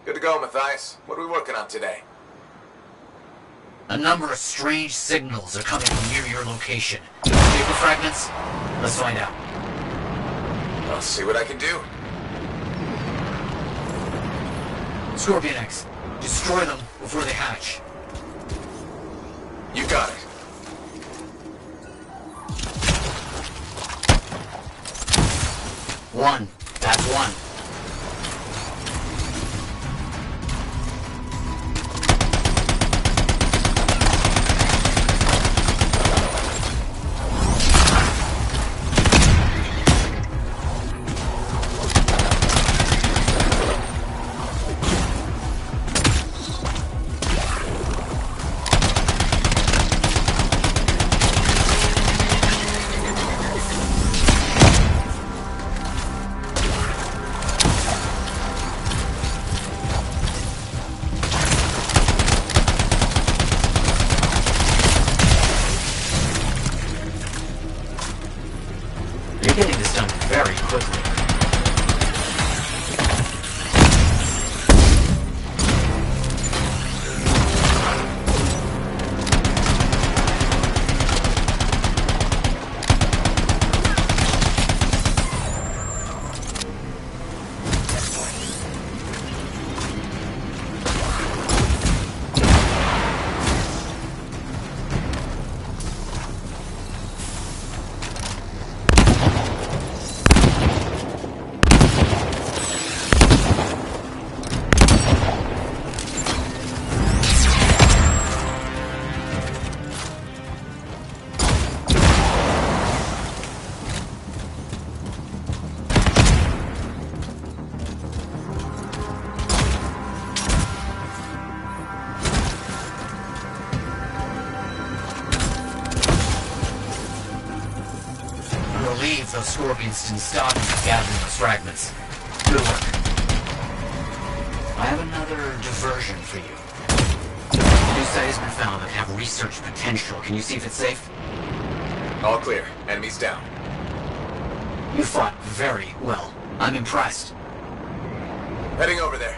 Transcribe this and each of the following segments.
Good to go, Matthias. What are we working on today? A number of strange signals are coming from near your location. Vehicle fragments? Let's find out. I'll see what I can do. Scorpion X, destroy them before they hatch. You got it. One. That's one. You're getting this done very quickly. Those scorpions didn't stop me from gathering those fragments. Good work. I have another diversion for you. A new site has been found that have research potential. Can you see if it's safe? All clear. Enemies down. You fought very well. I'm impressed. Heading over there.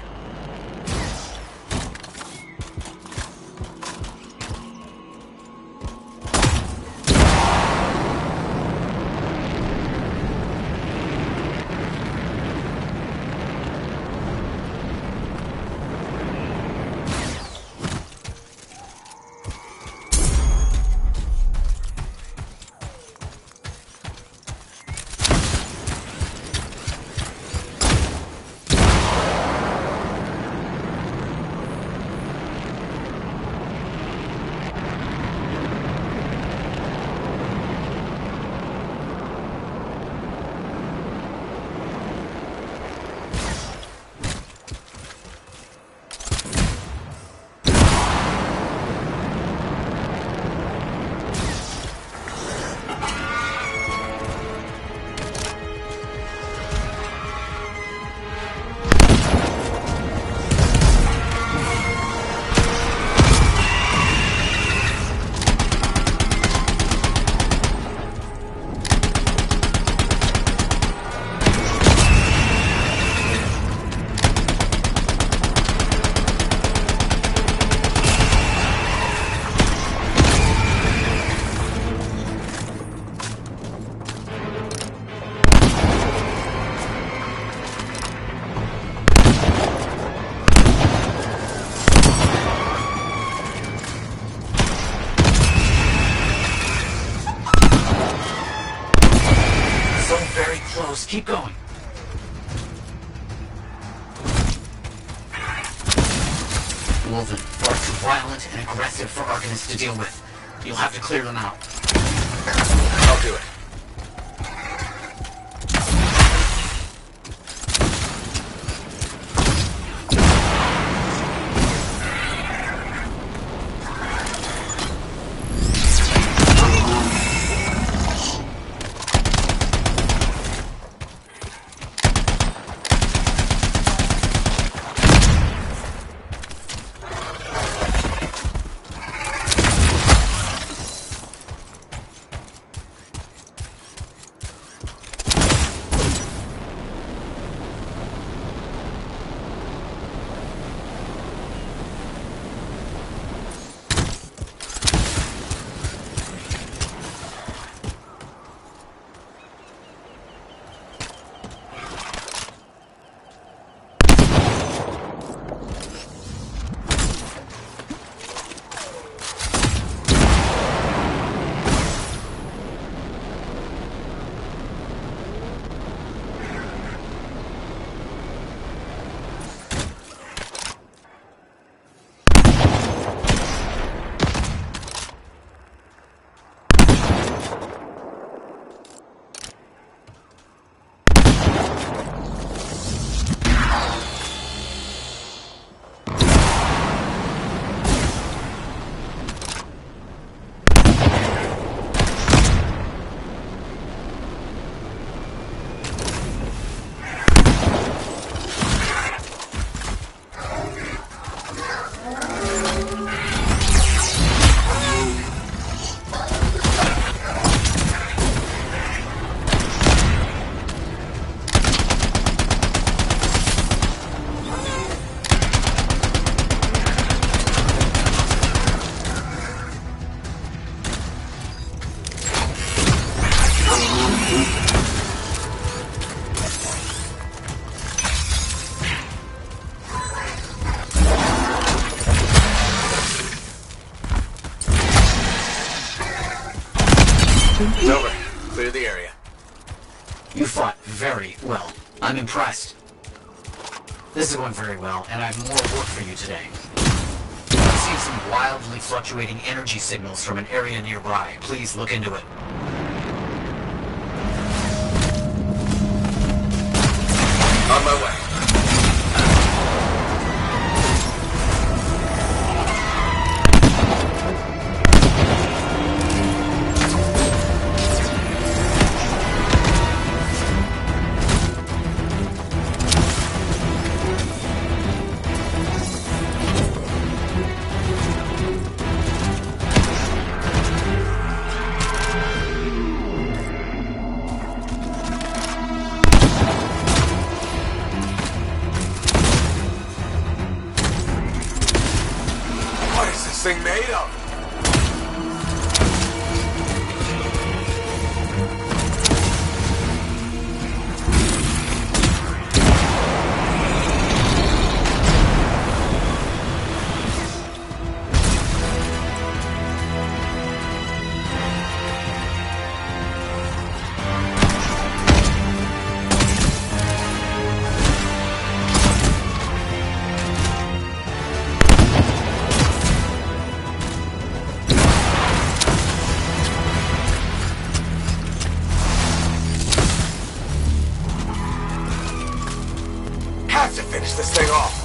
keep going. Wolven, far too violent and aggressive for Arcanists to deal with. You'll have to clear them out. I'll do it. It's over. Clear the area. You fought very well. I'm impressed. This is going very well, and I have more work for you today. I've seen some wildly fluctuating energy signals from an area nearby. Please look into it. On my way. Thing made of. Have to finish this thing off.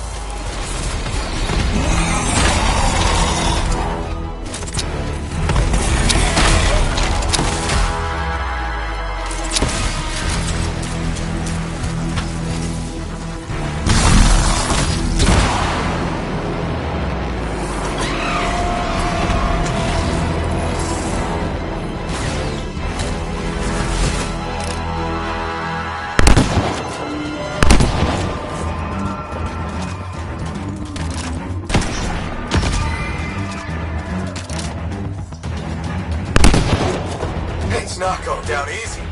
It's not going down easy.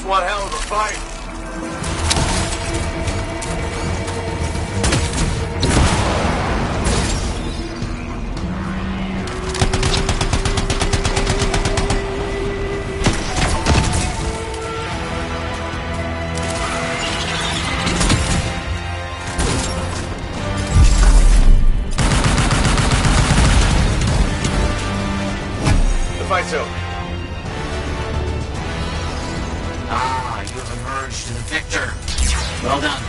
was one hell of a fight. The fight's over. Ah, you have emerged the victor. Well done.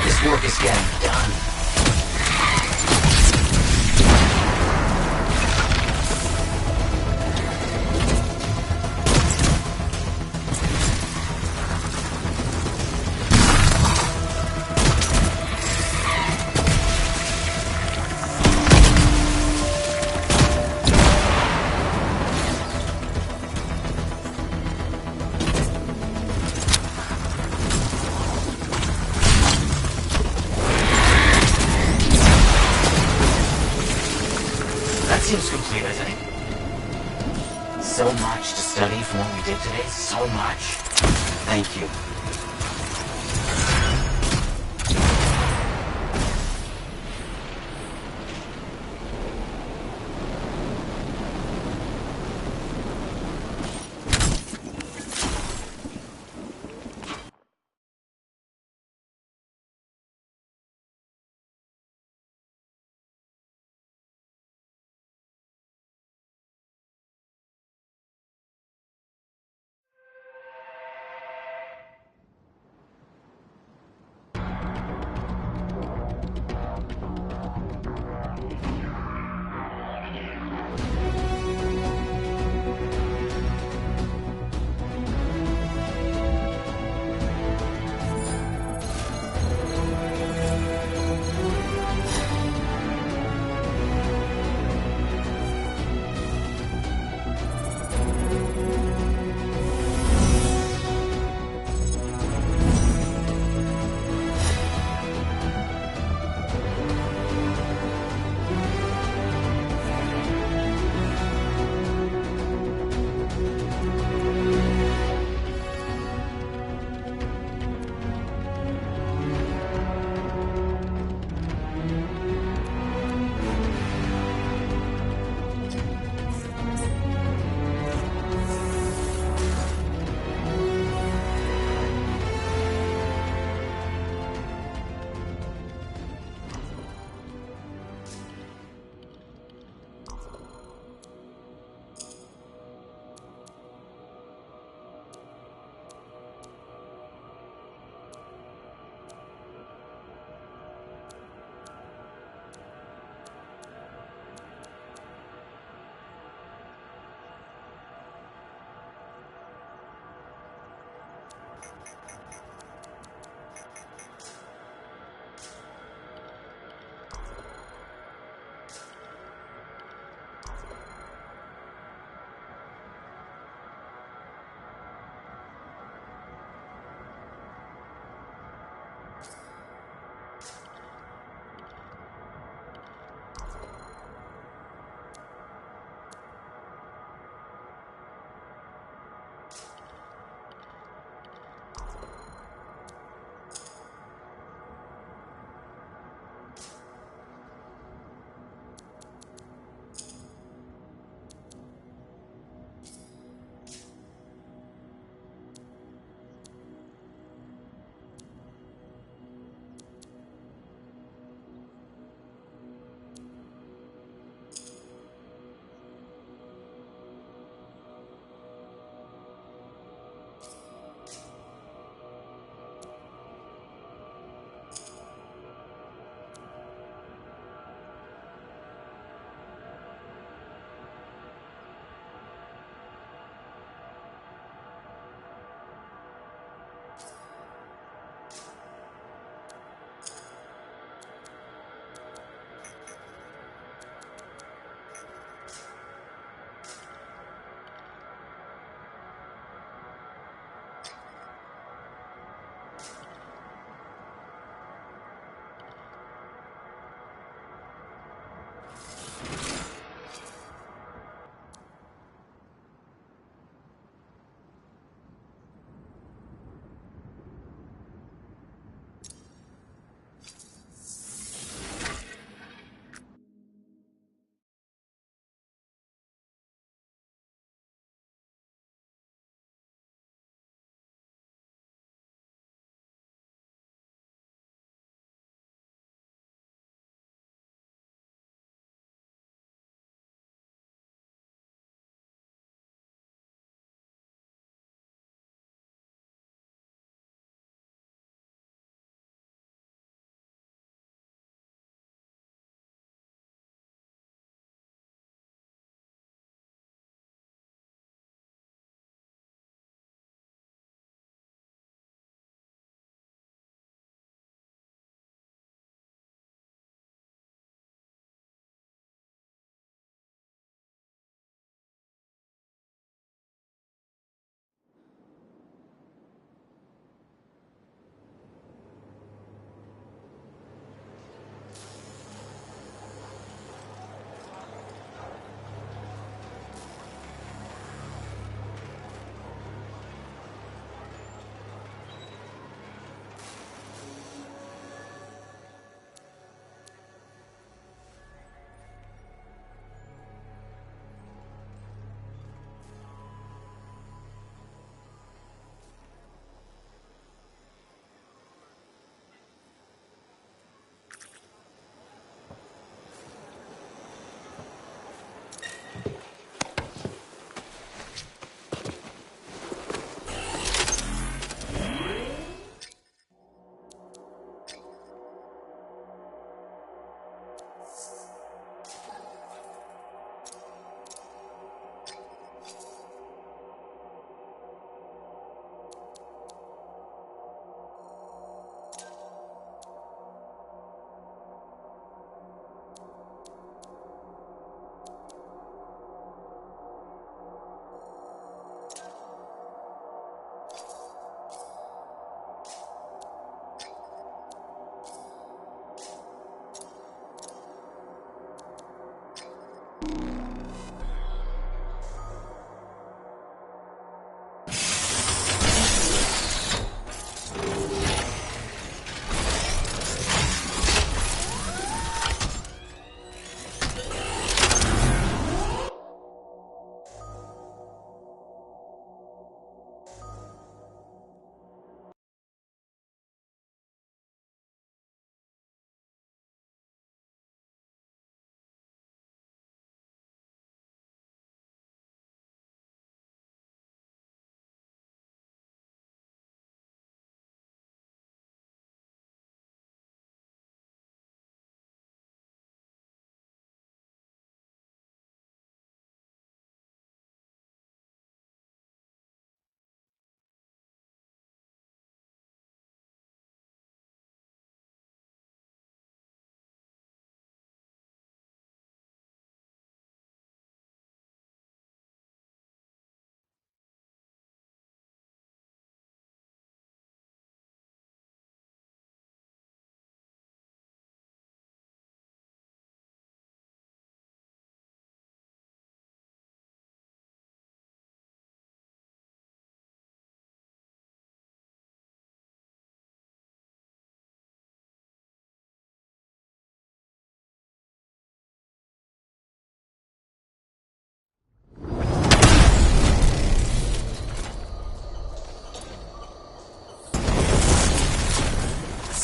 This work is getting done. That seems complete, I think. So much to study from what we did today. So much. Thank you.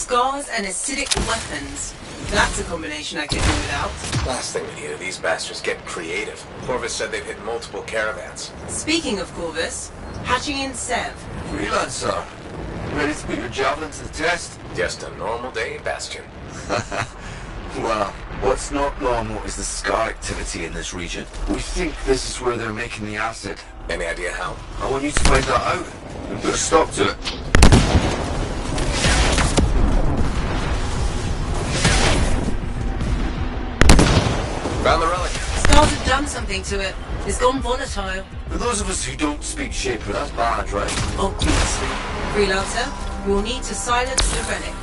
Scars and acidic weapons. That's a combination I could do without. Last thing we need are these bastards getting creative. Corvus said they've hit multiple caravans. Speaking of Corvus, hatching in Sev. Freelancer, ready to put your javelin to the test? Just a normal day, Bastion. Well, what's not normal is the scar activity in this region. We think this is where they're making the acid. Any idea how? I want you to find that out and put a stop to it. Found the relic. Scars have done something to it. It's gone volatile. For those of us who don't speak Shaper, that's bad, right? Obviously. Freelancer, we'll need to silence the relic.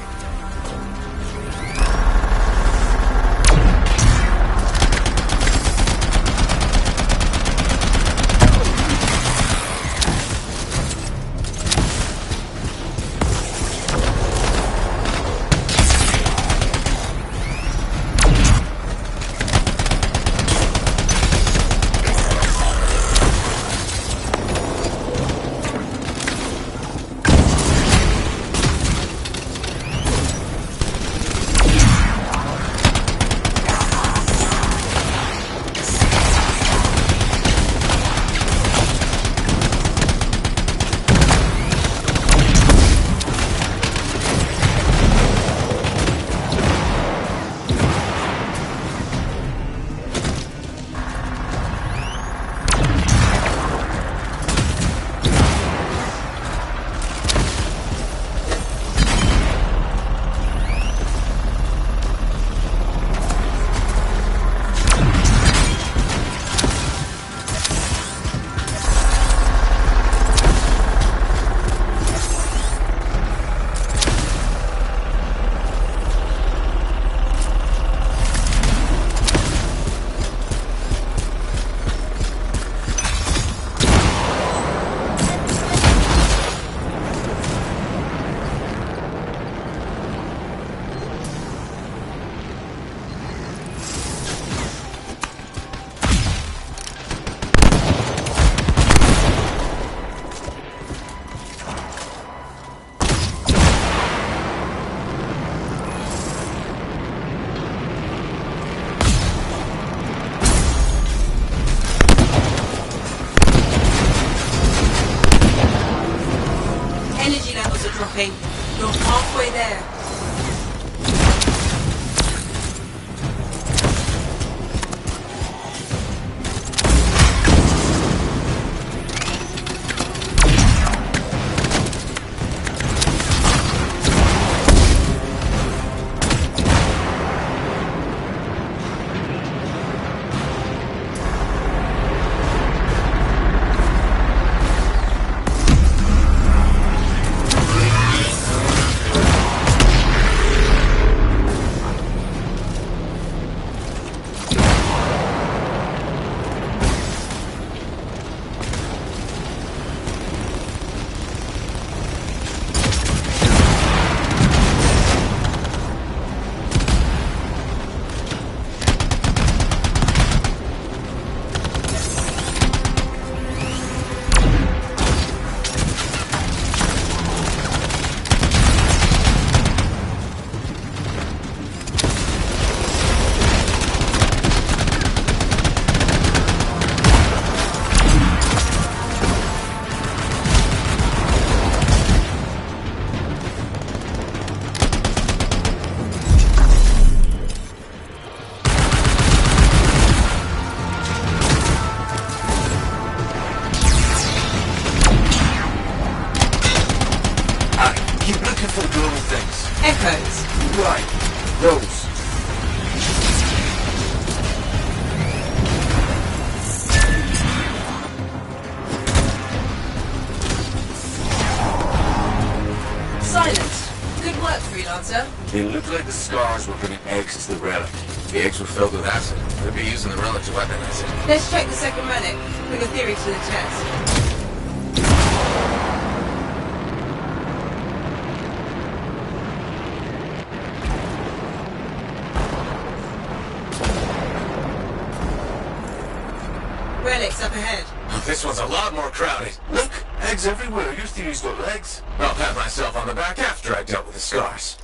You're halfway there. Echoes. Right. Those. Silence. Good work, Freelancer. It looked like the scars were bringing eggs to the relic. The eggs were filled with acid. They'd be using the relic to weaponize it. Let's check the second relic. Put your theory to the test. Relic's up ahead. This one's a lot more crowded. Look, eggs everywhere. Your theory's got legs. I'll pat myself on the back after I dealt with the scars.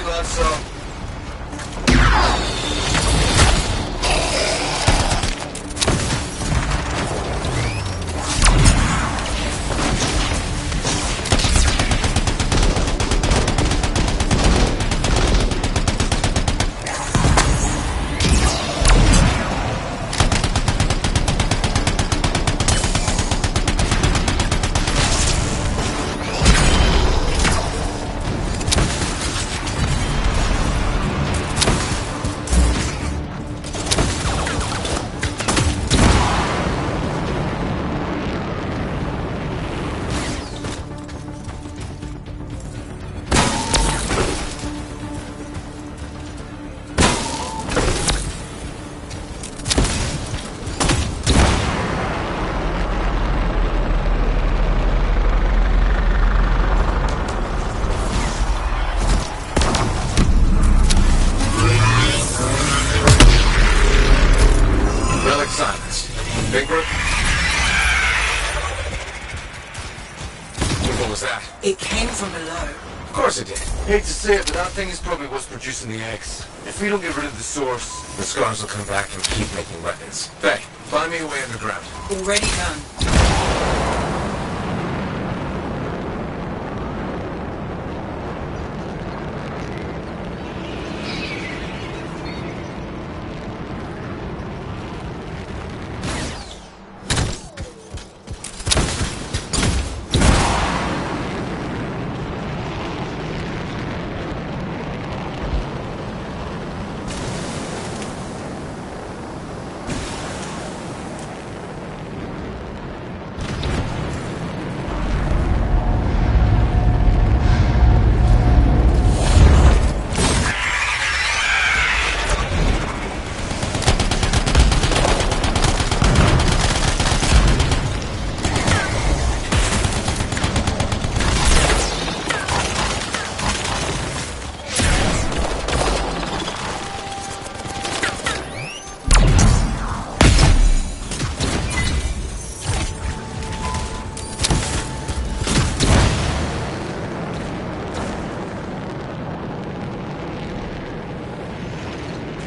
reload some. It came from below. Of course it did. Hate to say it, but that thing is probably what's producing the eggs. If we don't get rid of the source, The scars will come back and keep making weapons. Faye, find me a way underground. Already done.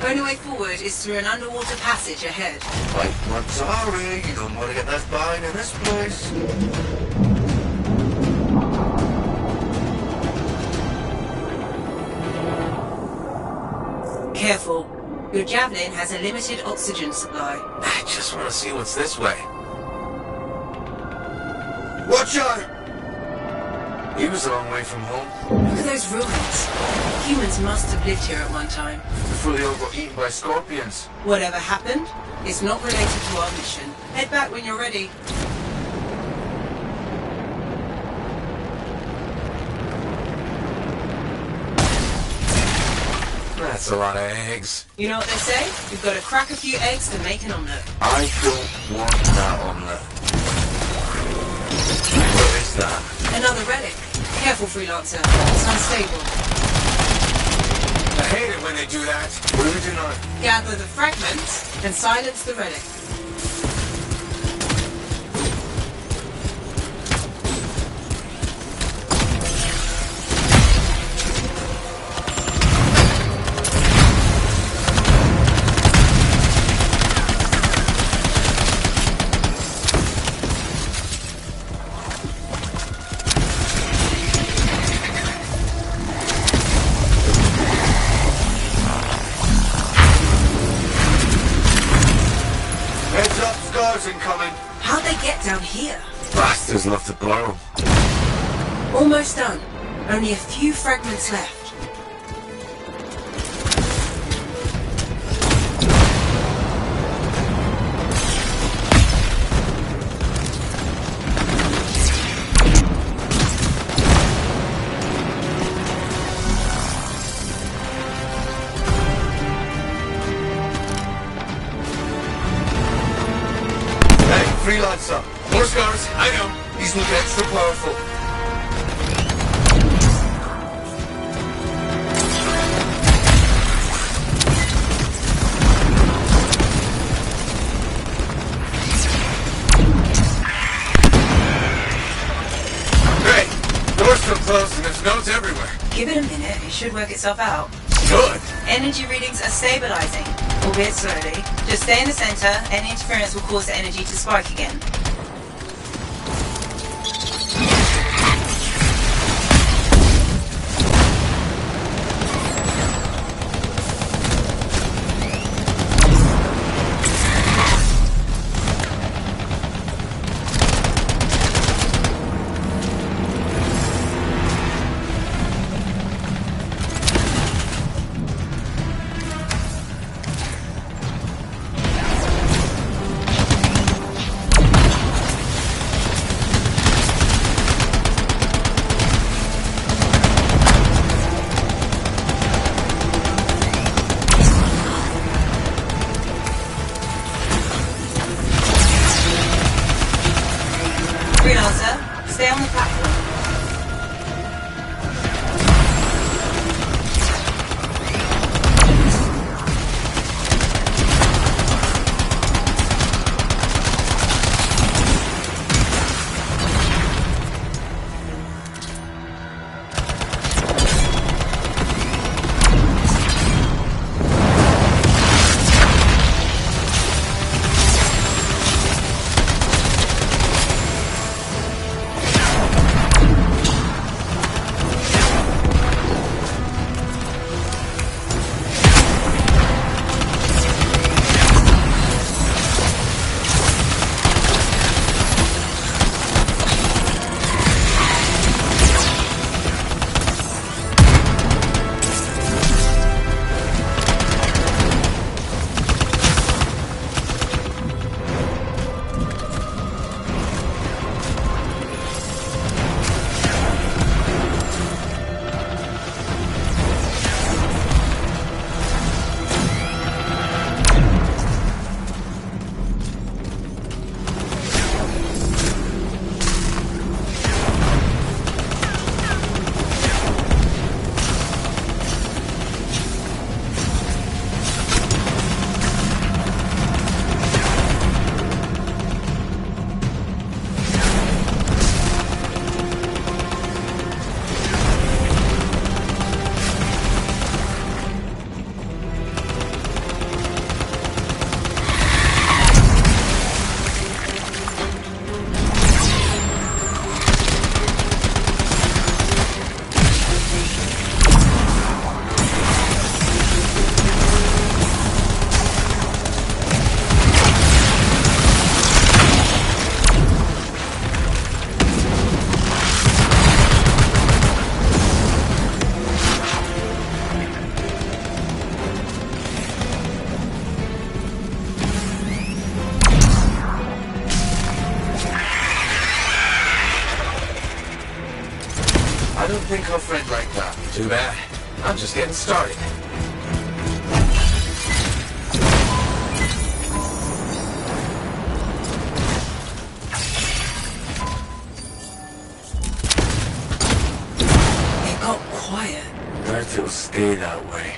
Only way forward is through an underwater passage ahead. like, I'm sorry, you don't want to get left behind in this place. Careful. Your javelin has a limited oxygen supply. I just want to see what's this way. Watch out! He was a long way from home. Look at those ruins. Humans must have lived here at one time. Before they all got eaten by scorpions. Whatever happened, it's not related to our mission. Head back when you're ready. That's a lot of eggs. You know what they say? You've got to crack a few eggs to make an omelette. I don't want that omelette. What is that? Another relic. Careful, Freelancer. It's unstable. I hate it when they do that. What do we do now? Gather the fragments and silence the relic. Heads up, scars incoming. How'd they get down here? Bastards love to borrow. Almost done. Only a few fragments left. Hey, freelancer. More scars, I know. These look extra powerful. Hey, doors so close and there's notes everywhere. Give it a minute, it should work itself out. Good. Energy readings are stabilizing, albeit slowly. Just stay in the center, any interference will cause the energy to spike again. Freelancer, stay on the platform. I don't think our friend like that. Too bad. I'm just getting started. It got quiet. Bet it'll stay that way.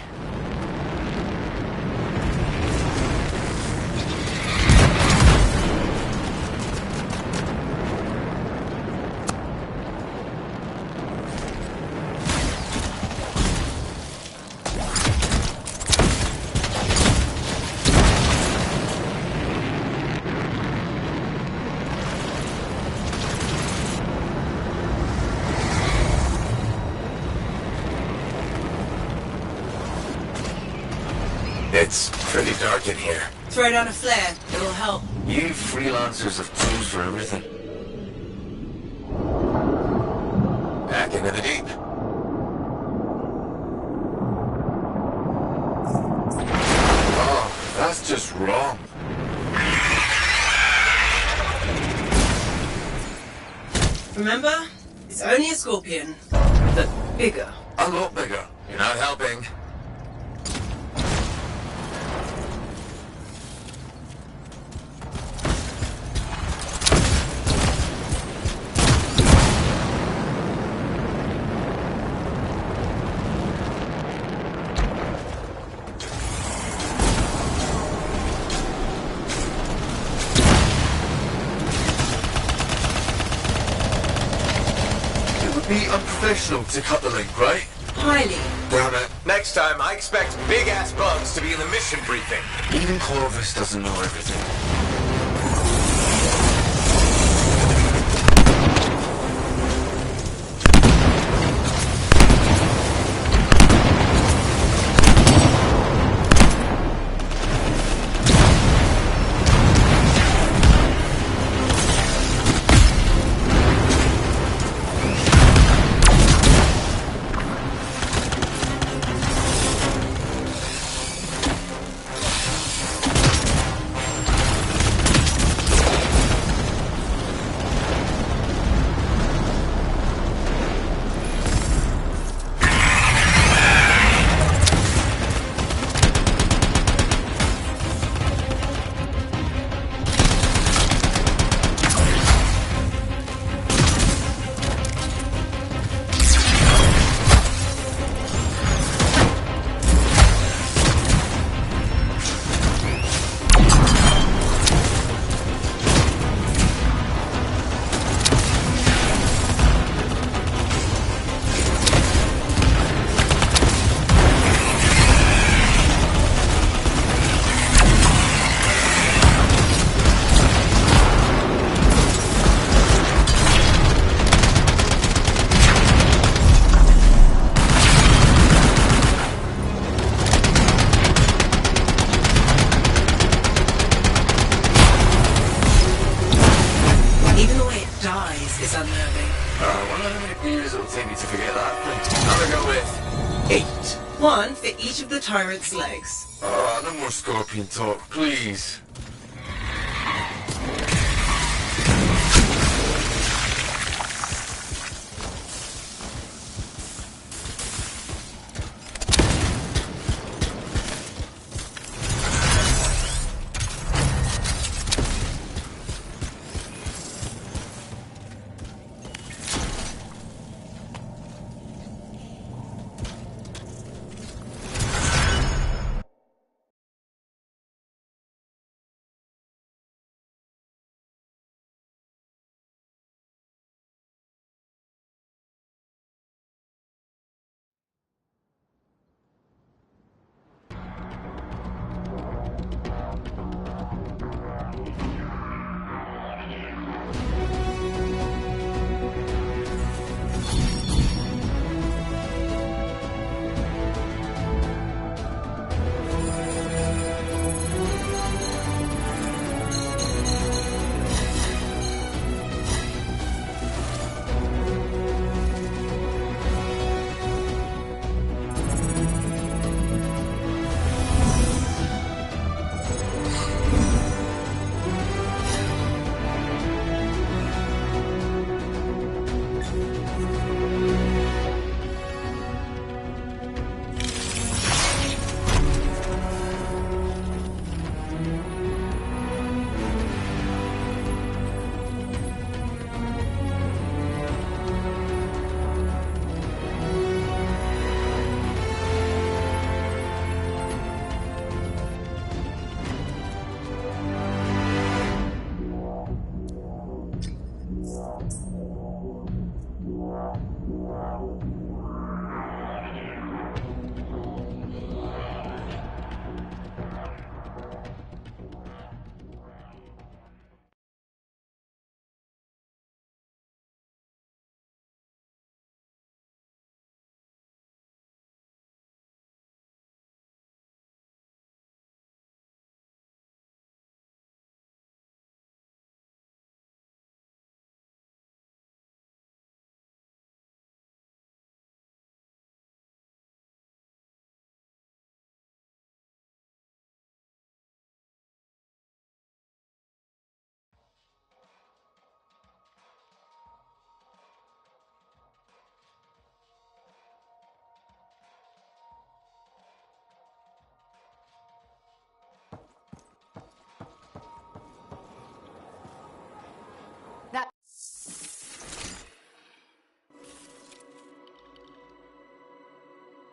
It's pretty dark in here. Throw down a flare, it'll help. You freelancers have tools for everything. Back into the deep. Oh, that's just wrong. Remember? It's only a scorpion, but bigger. A lot bigger. You're not helping. It would be unprofessional to cut the link, right? Highly. Damn it. Next time, I expect big-ass bugs to be in the mission briefing. Even Corvus doesn't know everything. One for each of the tyrant's legs. No more scorpion talk, please.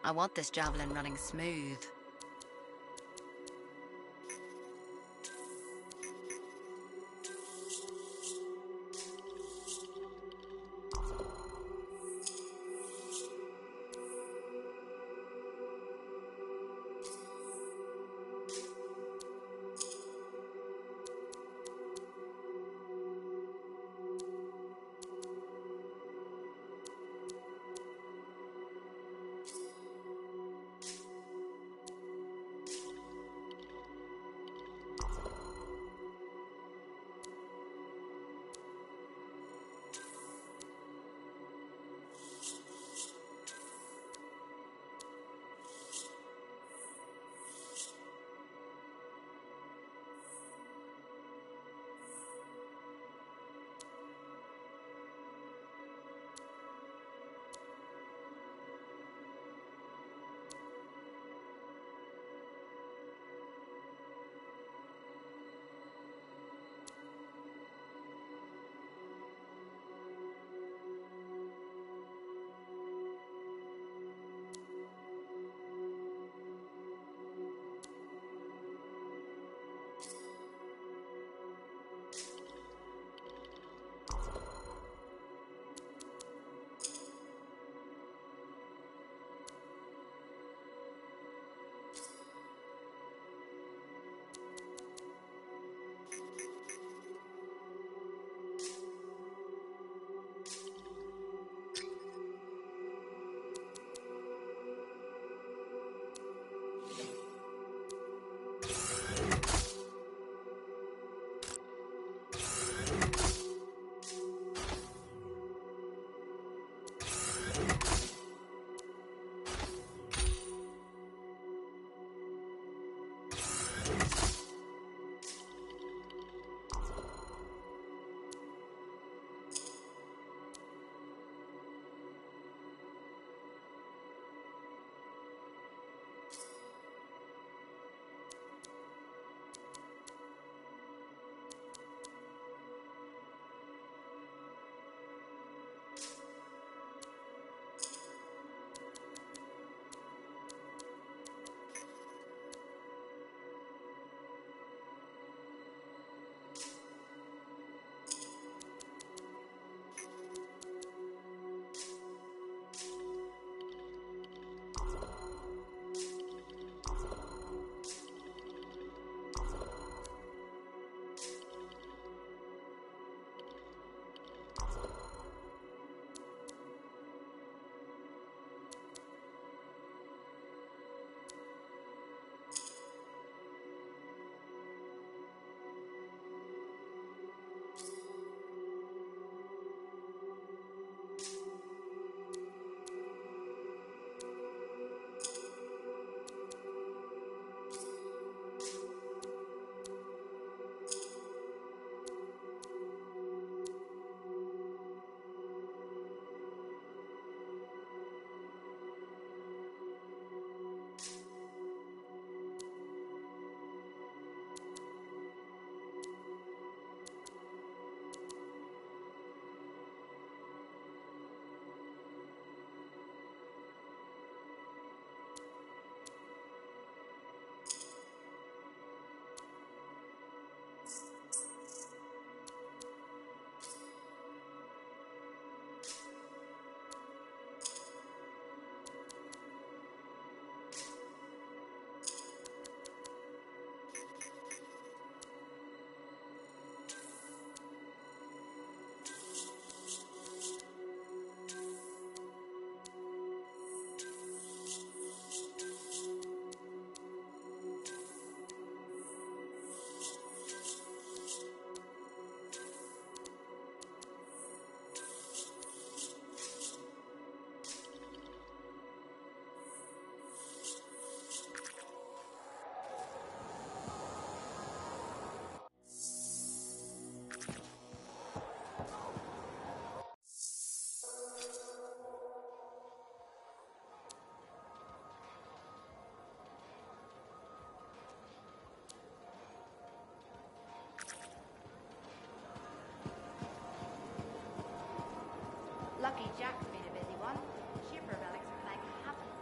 I want this javelin running smooth.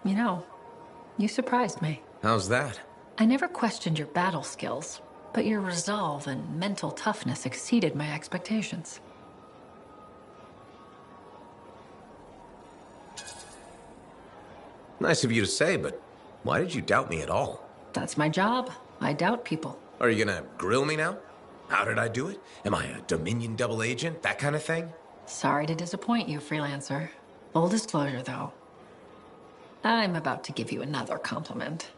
You know, you surprised me. How's that? I never questioned your battle skills, but your resolve and mental toughness exceeded my expectations. Nice of you to say, but why did you doubt me at all? That's my job. I doubt people. Are you gonna grill me now? How did I do it? Am I a Dominion double agent? That kind of thing? Sorry to disappoint you, freelancer. Full disclosure, though. I'm about to give you another compliment.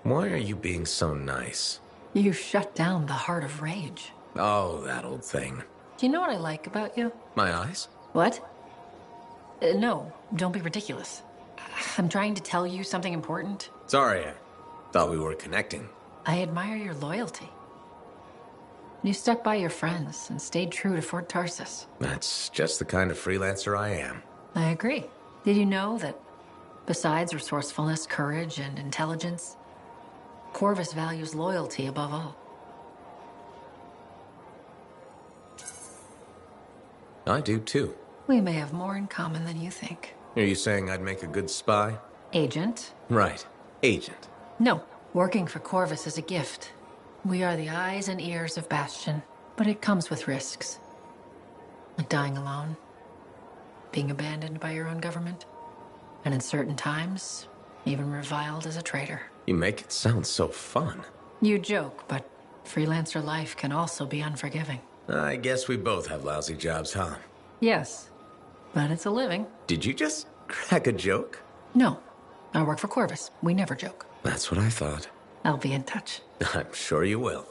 Why are you being so nice? You shut down the heart of rage. Oh, that old thing. Do you know what I like about you? My eyes? What? No, don't be ridiculous. I'm trying to tell you something important. Sorry, I thought we were connecting. I admire your loyalty. You stuck by your friends and stayed true to Fort Tarsus. That's just the kind of freelancer I am. I agree. Did you know that besides resourcefulness, courage, and intelligence, Corvus values loyalty above all? I do too. We may have more in common than you think. Are you saying I'd make a good spy? Agent? Right. Agent. No. Working for Corvus is a gift. We are the eyes and ears of Bastion, but it comes with risks. Like dying alone, being abandoned by your own government, and in certain times, even reviled as a traitor. You make it sound so fun. You joke, but freelancer life can also be unforgiving. I guess we both have lousy jobs, huh? Yes, but it's a living. Did you just crack a joke? No, I work for Corvus. We never joke. That's what I thought. I'll be in touch. I'm sure you will.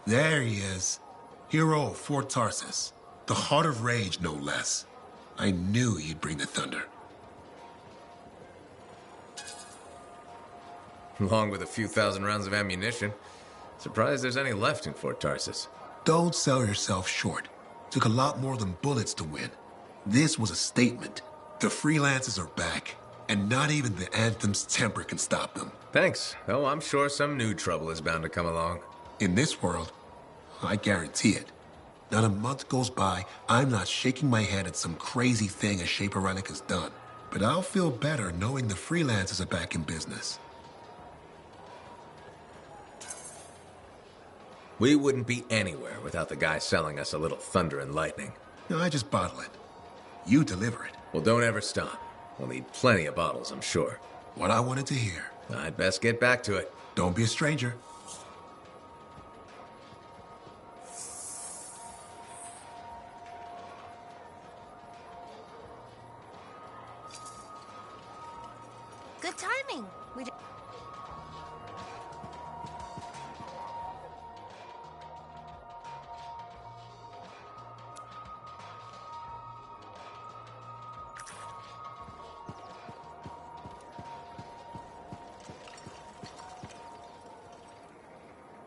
There he is. Hero of Fort Tarsus. The heart of rage, no less. I knew he'd bring the thunder. Along with a few thousand rounds of ammunition. Surprised there's any left in Fort Tarsus. Don't sell yourself short. Took a lot more than bullets to win. This was a statement. The freelancers are back, and not even the Anthem's temper can stop them. Thanks, though I'm sure some new trouble is bound to come along. In this world, I guarantee it. Not a month goes by, I'm not shaking my head at some crazy thing a Shaper Relic has done. But I'll feel better knowing the freelancers are back in business. We wouldn't be anywhere without the guy selling us a little thunder and lightning. No, I just bottle it. You deliver it. Well, don't ever stop. We'll need plenty of bottles, I'm sure. What I wanted to hear. I'd best get back to it. Don't be a stranger. Good timing.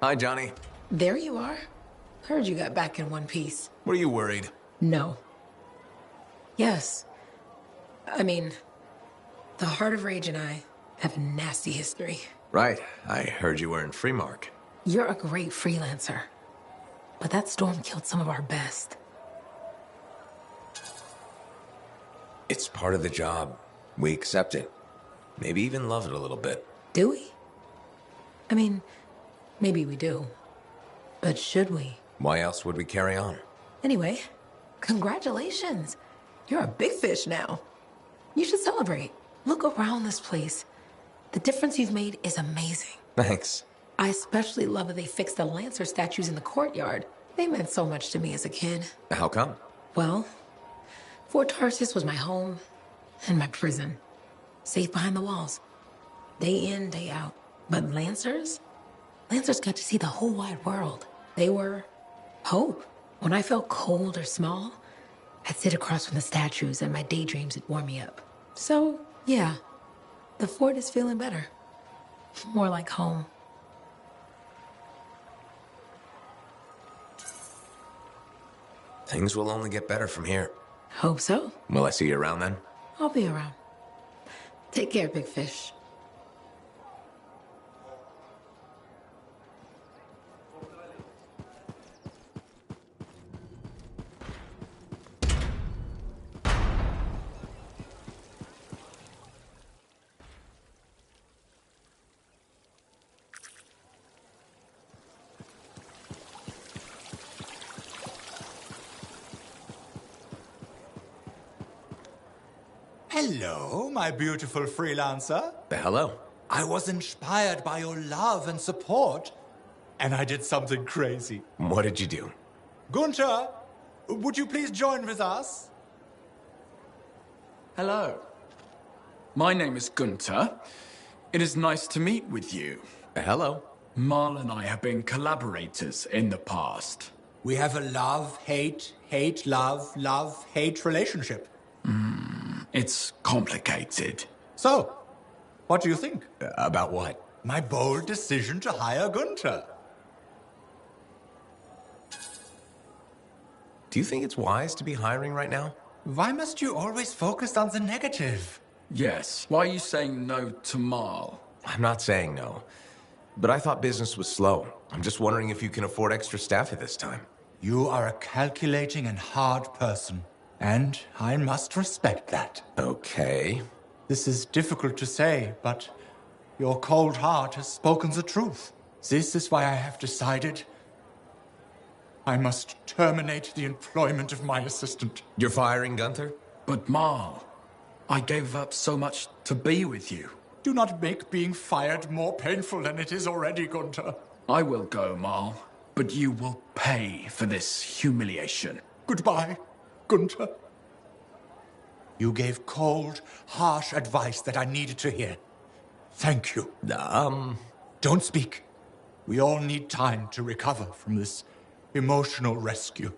Hi, Johnny. There you are. Heard you got back in one piece. Were you worried? No. Yes. I mean, the Heart of Rage and I have a nasty history. Right. I heard you were in Freemark. You're a great freelancer. But that storm killed some of our best. It's part of the job. We accept it. Maybe even love it a little bit. Do we? I mean, maybe we do. But should we? Why else would we carry on? Anyway, congratulations. You're a big fish now. You should celebrate. Look around this place. The difference you've made is amazing. Thanks. I especially love that they fixed the Lancer statues in the courtyard. They meant so much to me as a kid. How come? Well, Fort Tarsis was my home and my prison. Safe behind the walls. Day in, day out. But Lancers got to see the whole wide world. They were hope. When I felt cold or small, I'd sit across from the statues and my daydreams would warm me up. So, yeah, the fort is feeling better. More like home. Things will only get better from here. Hope so. Will I see you around then? I'll be around. Take care, Big Fish. Hello, my beautiful freelancer. Hello. I was inspired by your love and support, and I did something crazy. What did you do? Gunther, would you please join with us? Hello. My name is Gunther. It is nice to meet with you. Hello. Marl and I have been collaborators in the past. We have a love-hate, hate-love-hate relationship. It's complicated. So, what do you think? About what? My bold decision to hire Gunther. Do you think it's wise to be hiring right now? Why must you always focus on the negative? Yes. Why are you saying no to Marl? I'm not saying no, but I thought business was slow. I'm just wondering if you can afford extra staff at this time. You are a calculating and hard person, and I must respect that. Okay. This is difficult to say, but your cold heart has spoken the truth. This is why I have decided I must terminate the employment of my assistant. You're firing Gunther? But Marl, I gave up so much to be with you. Do not make being fired more painful than it is already, Gunther. I will go, Marl, but you will pay for this humiliation. Goodbye, Gunther. You gave cold, harsh advice that I needed to hear. Thank you. Don't speak. We all need time to recover from this emotional rescue.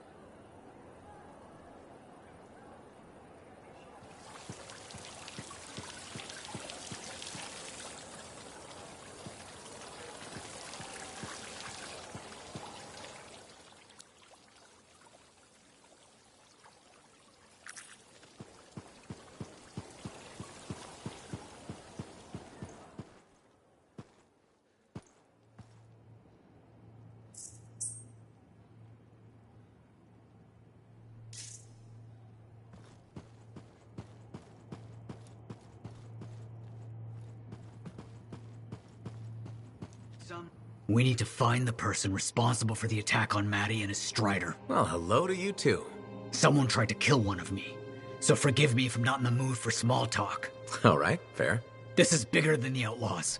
We need to find the person responsible for the attack on Maddie and his Strider. Well, hello to you too. Someone tried to kill one of me, so forgive me if I'm not in the mood for small talk. All right, fair. This is bigger than the Outlaws.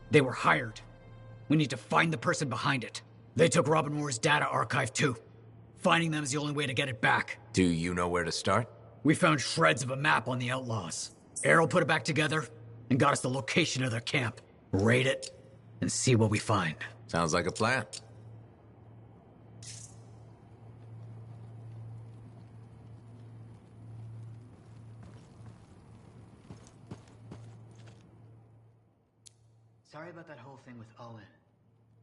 They were hired. We need to find the person behind it. They took Robin Moore's data archive too. Finding them is the only way to get it back. Do you know where to start? We found shreds of a map on the Outlaws. Errol put it back together and got us the location of their camp. Raid it and see what we find. Sounds like a plan. Sorry about that whole thing with Owen.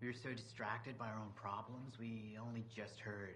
We were so distracted by our own problems, we only just heard.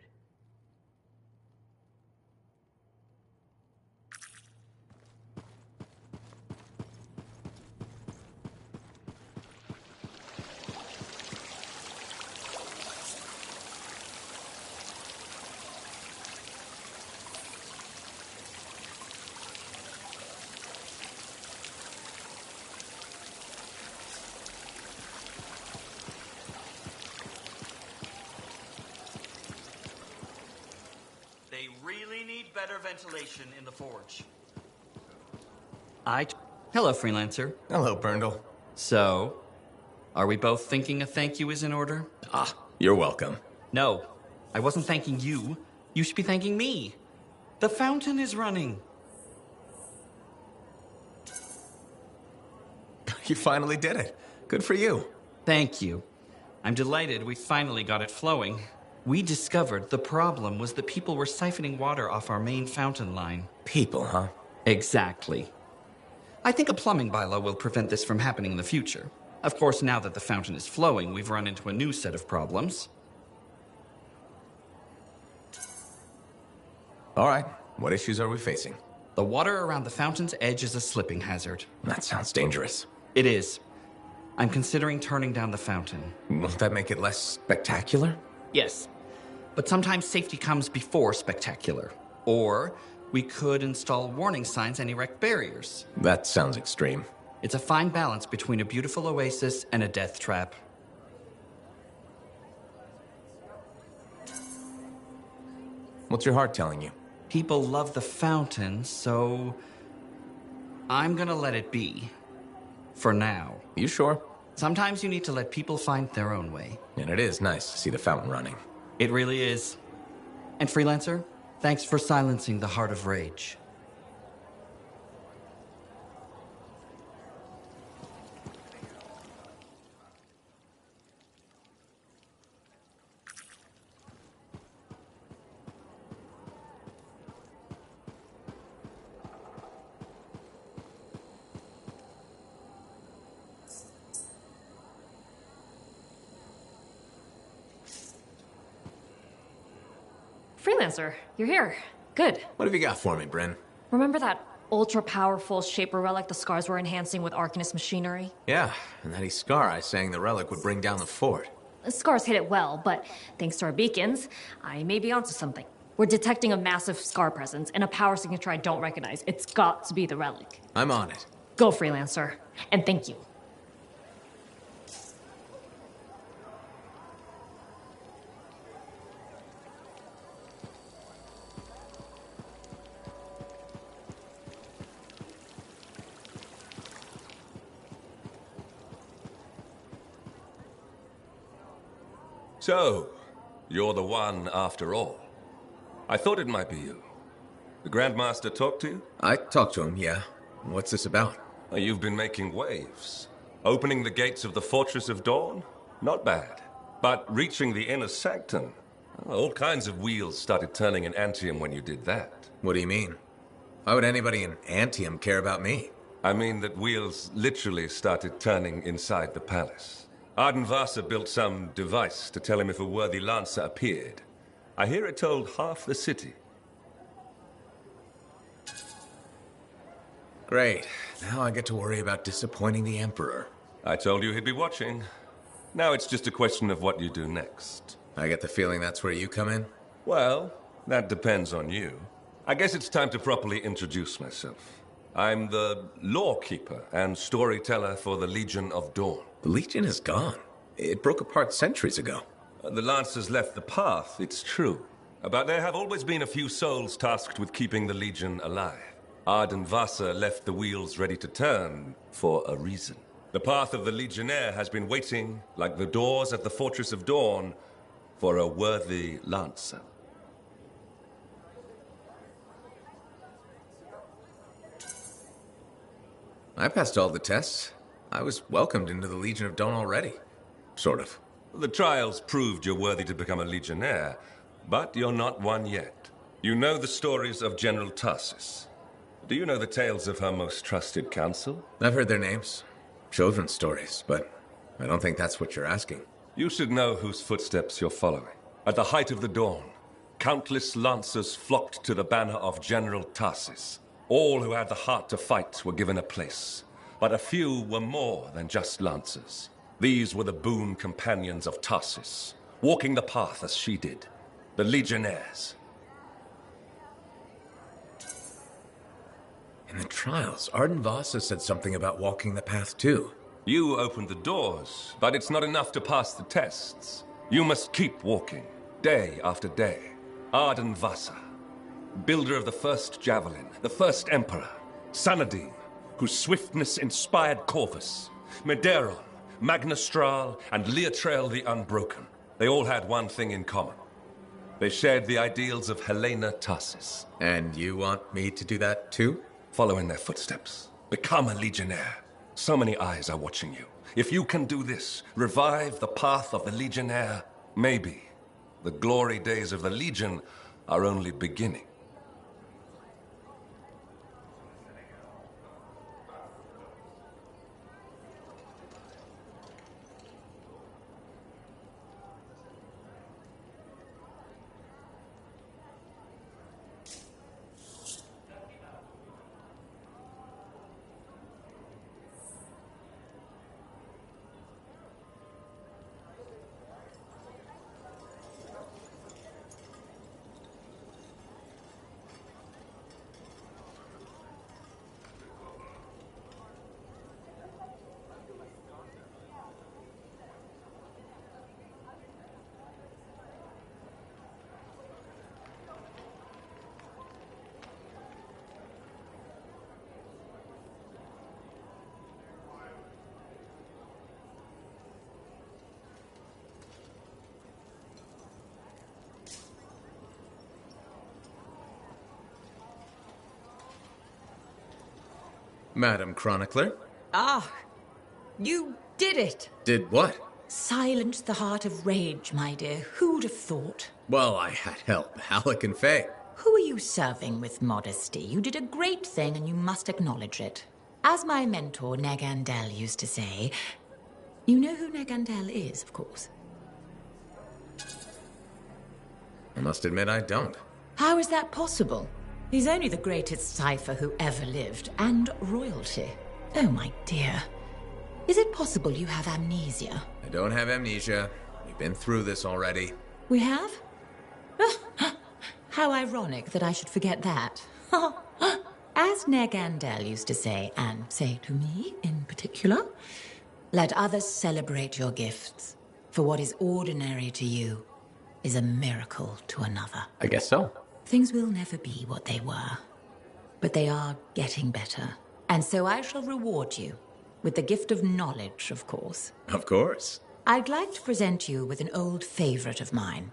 They really need better ventilation in the forge. Hello, Freelancer. Hello, Brundle. So, are we both thinking a thank you is in order? You're welcome. No, I wasn't thanking you. You should be thanking me. The fountain is running. You finally did it. Good for you. Thank you. I'm delighted we finally got it flowing. We discovered the problem was that people were siphoning water off our main fountain line. People, huh? Exactly. I think a plumbing bylaw will prevent this from happening in the future. Of course, now that the fountain is flowing, we've run into a new set of problems. All right. What issues are we facing? The water around the fountain's edge is a slipping hazard. That sounds dangerous. It is. I'm considering turning down the fountain. Won't that make it less spectacular? Yes. But sometimes safety comes before spectacular. Or we could install warning signs and erect barriers. That sounds extreme. It's a fine balance between a beautiful oasis and a death trap. What's your heart telling you? People love the fountain, so I'm gonna let it be. For now. You sure? Sometimes you need to let people find their own way. And it is nice to see the fountain running. It really is. And Freelancer, thanks for silencing the Heart of Rage. Freelancer, you're here. Good. What have you got for me, Bryn? Remember that ultra-powerful Shaper relic the Scars were enhancing with Arcanist machinery? Yeah, and that Scar I saying the relic would bring down the fort. The Scars hit it well, but thanks to our beacons, I may be onto something. We're detecting a massive Scar presence and a power signature I don't recognize. It's got to be the relic. I'm on it. Go, Freelancer. And thank you. So, you're the one after all. I thought it might be you. The Grandmaster talked to you? I talked to him, yeah. What's this about? You've been making waves. Opening the gates of the Fortress of Dawn? Not bad. But reaching the inner sanctum? All kinds of wheels started turning in Anthem when you did that. What do you mean? Why would anybody in Anthem care about me? I mean that wheels literally started turning inside the palace. Ardenvasa built some device to tell him if a worthy lancer appeared. I hear it told half the city. Great. Now I get to worry about disappointing the Emperor. I told you he'd be watching. Now it's just a question of what you do next. I get the feeling that's where you come in? Well, that depends on you. I guess it's time to properly introduce myself. I'm the lawkeeper and storyteller for the Legion of Dawn. The Legion is gone. It broke apart centuries ago. The Lancers left the path, it's true. But there have always been a few souls tasked with keeping the Legion alive. Ardenvasa left the wheels ready to turn for a reason. The path of the Legionnaire has been waiting, like the doors at the Fortress of Dawn, for a worthy Lancer. I passed all the tests. I was welcomed into the Legion of Dawn already. Sort of. The trials proved you're worthy to become a Legionnaire, but you're not one yet. You know the stories of General Tarsis. Do you know the tales of her most trusted council? I've heard their names. Children's stories, but I don't think that's what you're asking. You should know whose footsteps you're following. At the height of the dawn, countless Lancers flocked to the banner of General Tarsis. All who had the heart to fight were given a place. But a few were more than just Lancers. These were the boon companions of Tarsis, walking the path as she did. The Legionnaires. In the trials, Ardenvasa said something about walking the path too. You opened the doors, but it's not enough to pass the tests. You must keep walking, day after day. Ardenvasa, builder of the first javelin, the first emperor, Sanadine, whose swiftness inspired Corvus, Medeiron, Magnastral, and Leotrail the Unbroken. They all had one thing in common. They shared the ideals of Helena Tarsis. And you want me to do that too? Follow in their footsteps. Become a legionnaire. So many eyes are watching you. If you can do this, revive the path of the legionnaire, maybe the glory days of the Legion are only beginning. Madam Chronicler? Ah, you did it! Did what? Silenced the heart of rage, my dear. Who'd have thought? Well, I had help. Alec and Faye. Who are you serving with modesty? You did a great thing and you must acknowledge it. As my mentor, Negandel, used to say, you know who Negandel is, of course. I must admit I don't. How is that possible? He's only the greatest cipher who ever lived, and royalty. Oh, my dear. Is it possible you have amnesia? I don't have amnesia. We've been through this already. We have? How ironic that I should forget that. As Negandel used to say, and say to me in particular, let others celebrate your gifts, for what is ordinary to you is a miracle to another. I guess so. Things will never be what they were, but they are getting better. And so I shall reward you with the gift of knowledge, of course. Of course. I'd like to present you with an old favorite of mine,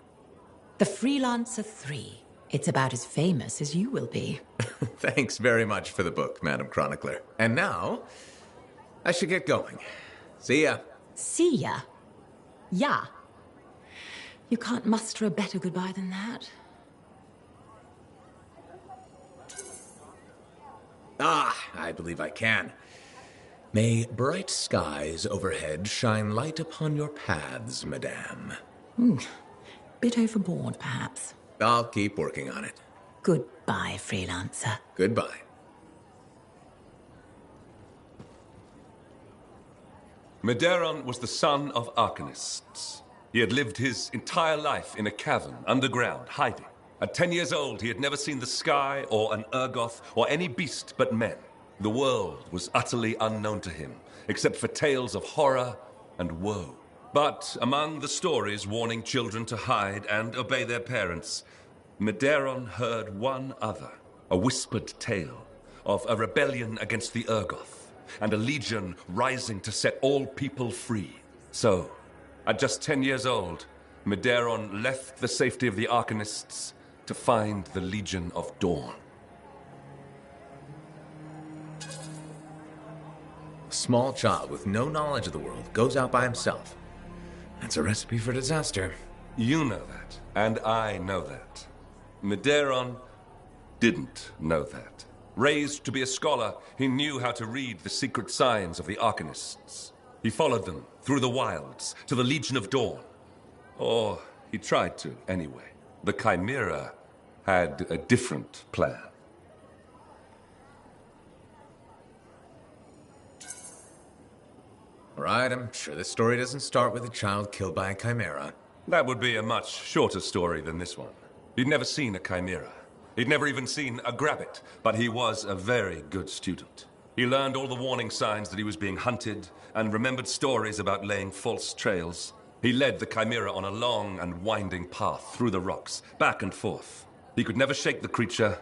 the Freelancer 3. It's about as famous as you will be. Thanks very much for the book, Madam Chronicler. And now, I should get going. See ya. See ya? Yeah. You can't muster a better goodbye than that. I believe I can. May bright skies overhead shine light upon your paths, madame. Bit overboard, perhaps. I'll keep working on it. Goodbye, Freelancer. Goodbye. Medeiros was the son of arcanists. He had lived his entire life in a cavern, underground, hiding. At 10 years old, he had never seen the sky or an Urgoth or any beast but men. The world was utterly unknown to him, except for tales of horror and woe. But among the stories warning children to hide and obey their parents, Medeiros heard one other, a whispered tale of a rebellion against the Urgoth and a legion rising to set all people free. So, at just 10 years old, Medeiros left the safety of the Arcanists to find the Legion of Dawn. A small child with no knowledge of the world goes out by himself. That's a recipe for disaster. You know that, and I know that. Medeiros didn't know that. Raised to be a scholar, he knew how to read the secret signs of the Arcanists. He followed them through the wilds to the Legion of Dawn. Or he tried to, anyway. The Chimera had a different plan. All right, I'm sure this story doesn't start with a child killed by a Chimera. That would be a much shorter story than this one. He'd never seen a Chimera. He'd never even seen a Grabbit, but he was a very good student. He learned all the warning signs that he was being hunted, and remembered stories about laying false trails. He led the Chimera on a long and winding path through the rocks, back and forth. He could never shake the creature,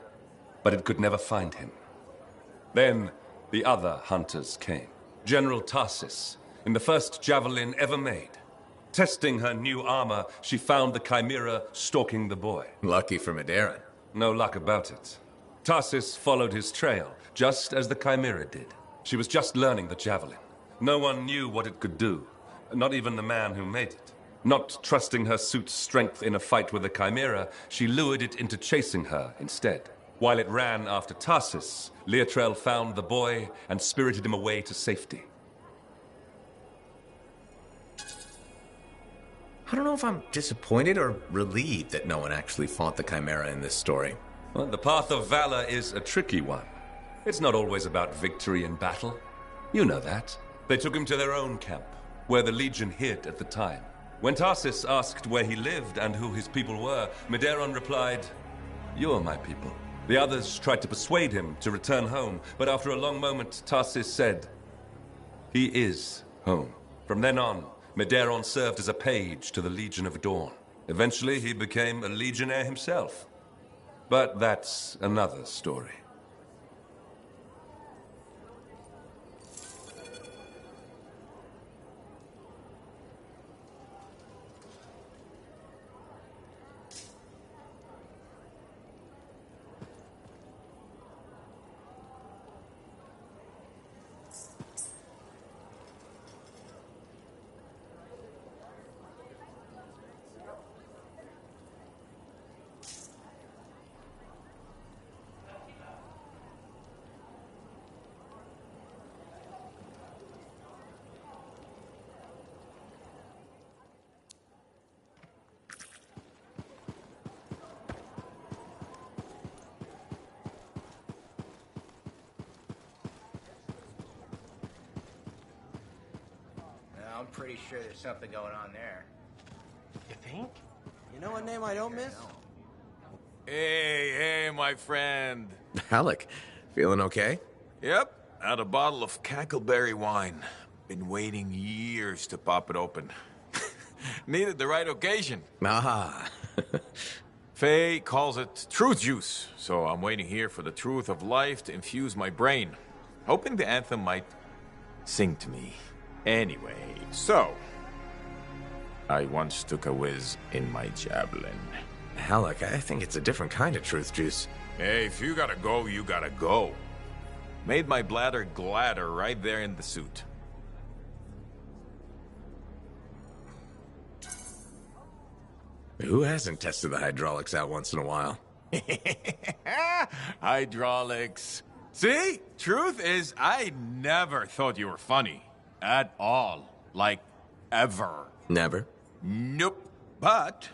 but it could never find him. Then, the other hunters came. General Tarsis, in the first javelin ever made. Testing her new armor, she found the Chimera stalking the boy. Lucky for Madeira. No luck about it. Tarsis followed his trail, just as the Chimera did. She was just learning the javelin. No one knew what it could do, not even the man who made it. Not trusting her suit's strength in a fight with the Chimera, she lured it into chasing her instead. While it ran after Tarsis, Leotrel found the boy and spirited him away to safety. I don't know if I'm disappointed or relieved that no one actually fought the Chimera in this story. Well, the path of valor is a tricky one. It's not always about victory in battle. You know that. They took him to their own camp, where the Legion hid at the time. When Tarsis asked where he lived and who his people were, Medeiron replied, "You are my people." The others tried to persuade him to return home, but after a long moment, Tarsis said, "He is home." From then on, Medeiron served as a page to the Legion of Dawn. Eventually, he became a legionnaire himself. But that's another story. I'm pretty sure there's something going on there. You think? You know a name I don't miss? Hey, my friend. Alec, feeling okay? Yep, had a bottle of cackleberry wine. Been waiting years to pop it open. Needed the right occasion. Ah. Faye calls it truth juice, so I'm waiting here for the truth of life to infuse my brain. Hoping the anthem might sing to me. Anyway, so... I once took a whiz in my javelin. Alec, I think it's a different kind of truth juice. Hey, if you gotta go, you gotta go. Made my bladder gladder right there in the suit. Who hasn't tested the hydraulics out once in a while? Hydraulics. See? Truth is, I never thought you were funny. At all. Like, ever. Never? Nope. But,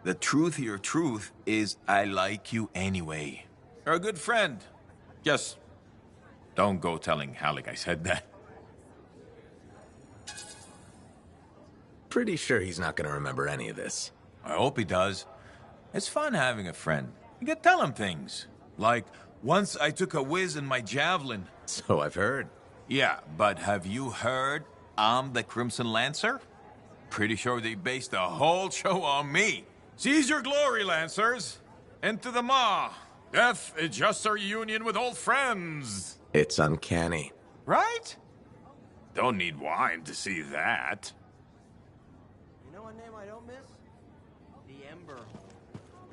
the truthier truth is I like you anyway. You're a good friend. Just, don't go telling Halleck I said that. Pretty sure he's not gonna remember any of this. I hope he does. It's fun having a friend. You can tell him things. Like, once I took a whiz in my javelin. So I've heard. Yeah, but have you heard I'm the Crimson Lancer? Pretty sure they based the whole show on me. Seize your glory, Lancers! Into the maw! Death is just a reunion with old friends! It's uncanny. Right? Don't need wine to see that. You know a name I don't miss? The Ember.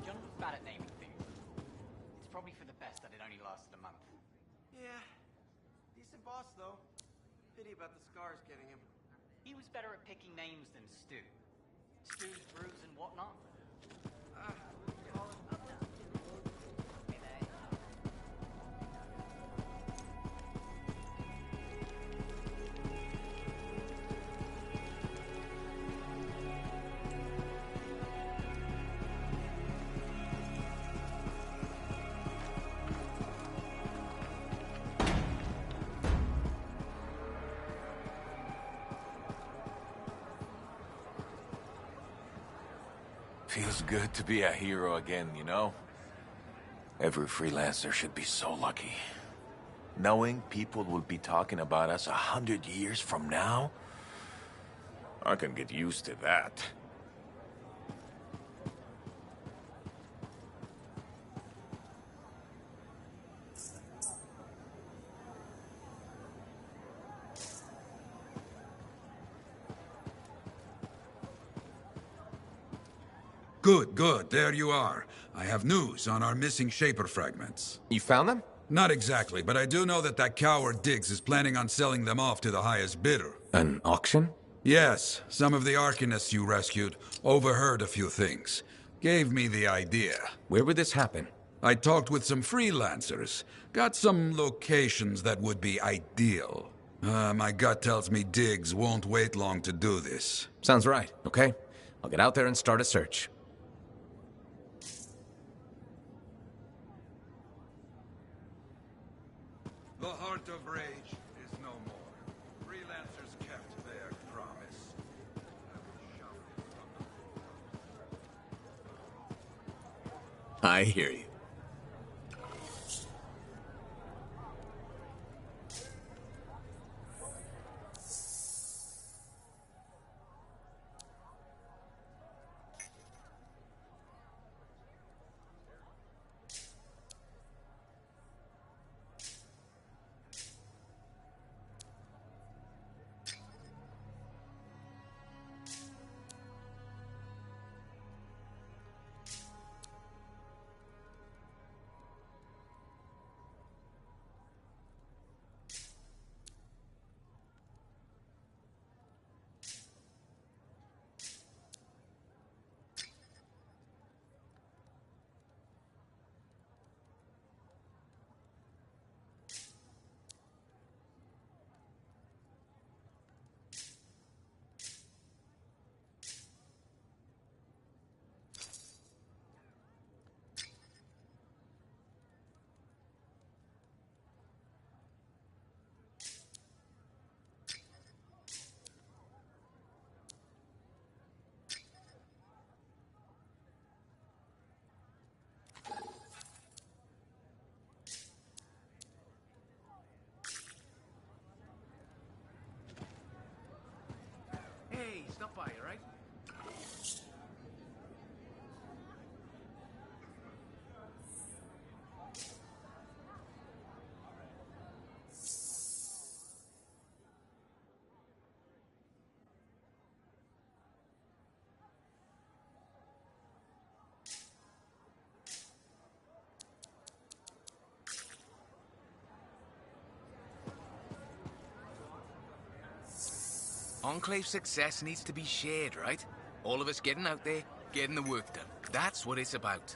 John was bad at naming things. It's probably for the best that it only lasted a month. Yeah. Decent boss, though. Pity about the scars getting him. He was better at picking names than Stu. Stu's brews and whatnot. Feels good to be a hero again, you know? Every freelancer should be so lucky. Knowing people will be talking about us 100 years from now, I can get used to that. Good, good. There you are. I have news on our missing Shaper fragments. You found them? Not exactly, but I do know that coward Diggs is planning on selling them off to the highest bidder. An auction? Yes, some of the Arcanists you rescued overheard a few things. Gave me the idea. Where would this happen? I talked with some freelancers. Got some locations that would be ideal. My gut tells me Diggs won't wait long to do this. Sounds right, okay? I'll get out there and start a search. The heart of rage is no more. Freelancers kept their promise. I hear you. Hey, stop by, all right? Enclave success needs to be shared, right? All of us getting out there, getting the work done. That's what it's about.